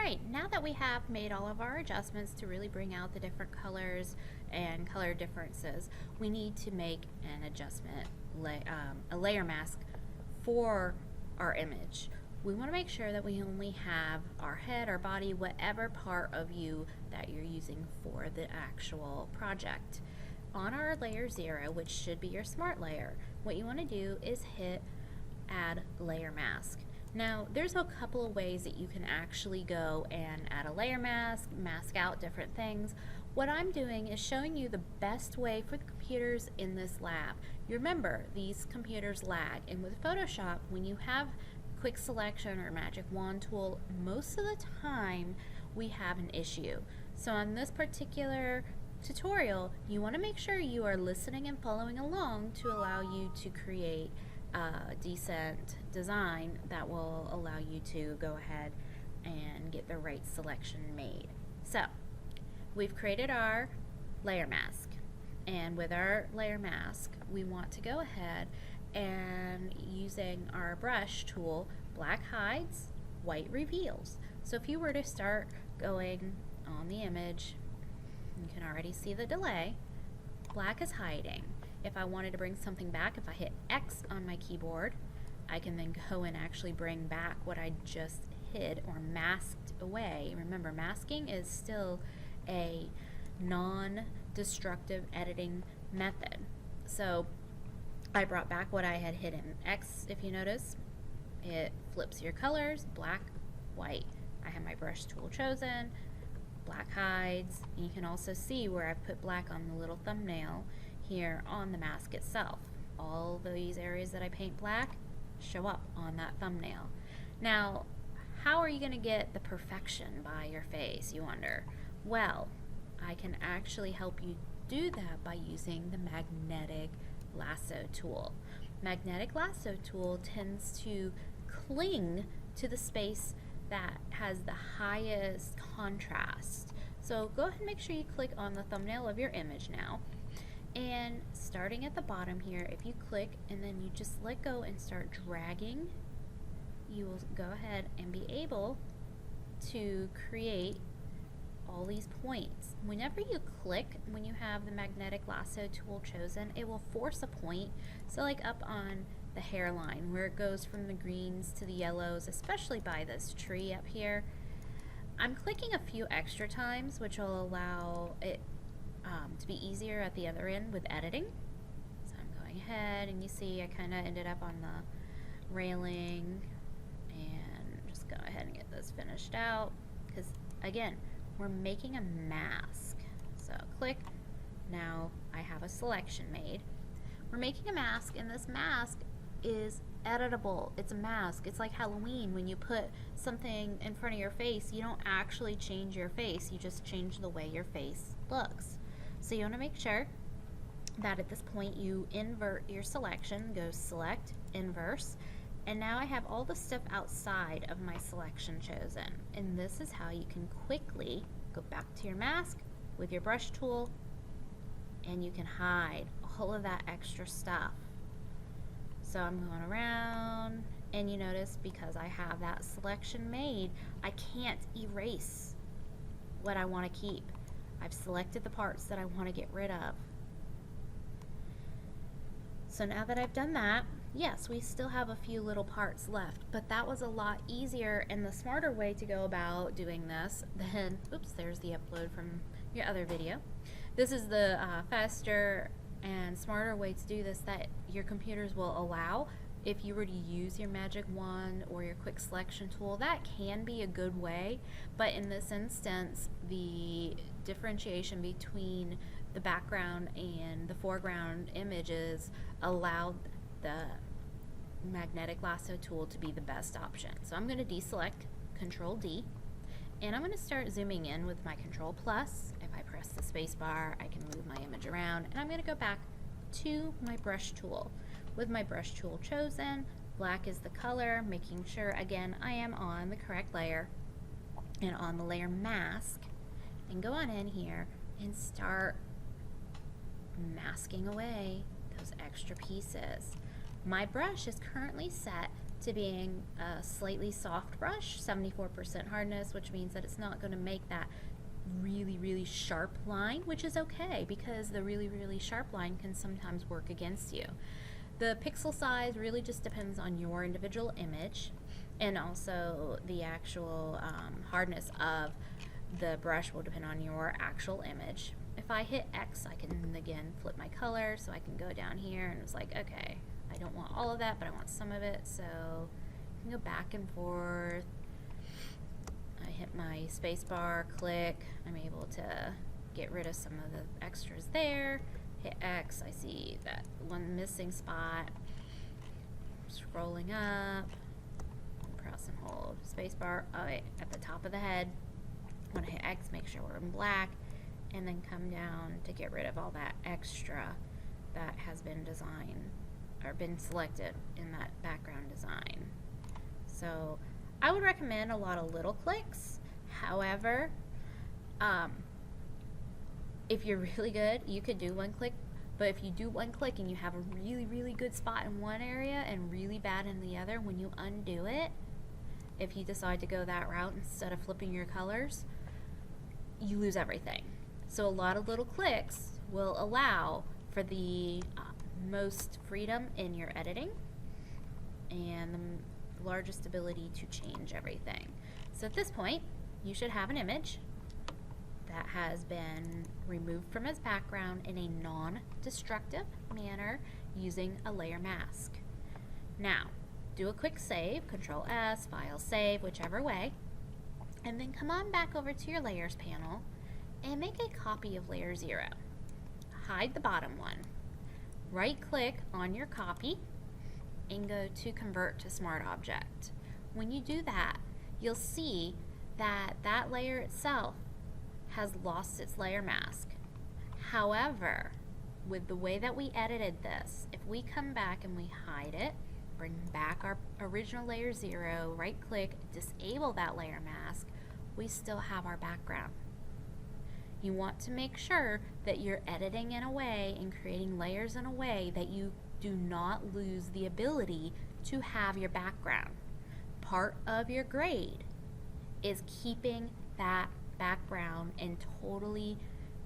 right, now that we have made all of our adjustments to really bring out the different colors and color differences, we need to make an adjustment, a layer mask for our image. We want to make sure that we only have our head, our body, whatever part of you that you're using for the actual project. On our layer 0, which should be your smart layer, what you want to do is hit add layer mask. Now, there's a couple of ways that you can actually go and add a layer mask, mask out different things. What I'm doing is showing you the best way for the computers in this lab. You remember, these computers lag, and with Photoshop, when you have quick selection or magic wand tool, most of the time we have an issue. So on this particular tutorial, you want to make sure you are listening and following along to allow you to create a decent design that will allow you to go ahead and get the right selection made. So we've created our layer mask, and with our layer mask we want to go ahead and using our brush tool, black hides, white reveals. So if you were to start going on the image, you can already see the delay. Black is hiding. If I wanted to bring something back, if I hit X on my keyboard, I can then go and actually bring back what I just hid or masked away. Remember, masking is still a non-destructive editing method. So I brought back what I had hidden. X, if you notice, it flips your colors, black, white. I have my brush tool chosen, black hides. You can also see where I've put black on the little thumbnail here on the mask itself. All these areas that I paint black show up on that thumbnail. Now, how are you going to get the perfection by your face, you wonder? Well, I can actually help you do that by using the magnetic lasso tool. Magnetic lasso tool tends to cling to the space that has the highest contrast. So go ahead and make sure you click on the thumbnail of your image now. And starting at the bottom here, if you click and then you just let go and start dragging, you will go ahead and be able to create all these points. Whenever you click, when you have the magnetic lasso tool chosen, it will force a point. So like up on the hairline where it goes from the greens to the yellows, especially by this tree up here, I'm clicking a few extra times, which will allow it to be easier at the other end with editing. So I'm going ahead and you see I kind of ended up on the railing, and just go ahead and get this finished out because again, we're making a mask. So click, now I have a selection made. We're making a mask, and this mask is editable. It's a mask. It's like Halloween. When you put something in front of your face, you don't actually change your face, you just change the way your face looks. So you want to make sure that at this point you invert your selection, go select, inverse, and now I have all the stuff outside of my selection chosen. And this is how you can quickly go back to your mask with your brush tool, and you can hide all of that extra stuff. So I'm going around, and you notice because I have that selection made, I can't erase what I want to keep. I've selected the parts that I want to get rid of. So now that I've done that, yes, we still have a few little parts left, but that was a lot easier and the smarter way to go about doing this than, oops, there's the upload from your other video. This is the faster and smarter way to do this that your computers will allow. If you were to use your magic wand or your quick selection tool, that can be a good way, but in this instance, the differentiation between the background and the foreground images allowed the magnetic lasso tool to be the best option. So I'm going to deselect, Control D, and I'm going to start zooming in with my Control Plus. If I press the space bar, I can move my image around, and I'm going to go back to my brush tool. With my brush tool chosen, black is the color, making sure again I am on the correct layer and on the layer mask, and go on in here and start masking away those extra pieces. My brush is currently set to being a slightly soft brush, 74% hardness, which means that it's not going to make that really, really sharp line, which is okay because the really, really sharp line can sometimes work against you. The pixel size really just depends on your individual image, and also the actual hardness of the brush will depend on your actual image. If I hit X, I can again flip my color, so I can go down here and it's like, okay, I don't want all of that, but I want some of it, so I can go back and forth. I hit my space bar, click, I'm able to get rid of some of the extras there. Hit X, I see that one missing spot. Scrolling up, press and hold space bar, at the top of the head. I want to hit X, make sure we're in black, and then come down to get rid of all that extra that has been designed or been selected in that background design. So I would recommend a lot of little clicks. However, if you're really good, you could do one click, but if you do one click and you have a really, really good spot in one area and really bad in the other, when you undo it, if you decide to go that route instead of flipping your colors, you lose everything. So a lot of little clicks will allow for the most freedom in your editing and the largest ability to change everything. So at this point, you should have an image that has been removed from its background in a non-destructive manner using a layer mask. Now, do a quick save, Control S, File Save, whichever way, and then come on back over to your Layers panel and make a copy of Layer 0. Hide the bottom one. Right-click on your copy and go to Convert to Smart Object. When you do that, you'll see that that layer itself has lost its layer mask. However, with the way that we edited this, if we come back and we hide it, bring back our original Layer 0, right-click, disable that layer mask, we still have our background. You want to make sure that you're editing in a way and creating layers in a way that you do not lose the ability to have your background. Part of your grade is keeping that background and totally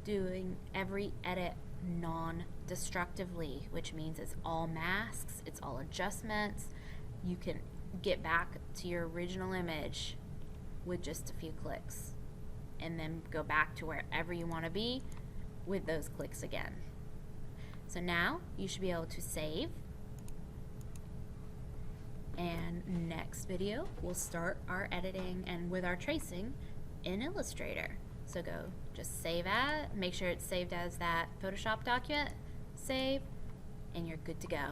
doing every edit non-destructively, which means it's all masks, it's all adjustments. You can get back to your original image with just a few clicks and then go back to wherever you want to be with those clicks again. So now you should be able to save, and next video we'll start our editing and with our tracing in Illustrator. So go just save as, make sure it's saved as that Photoshop document, save, and you're good to go.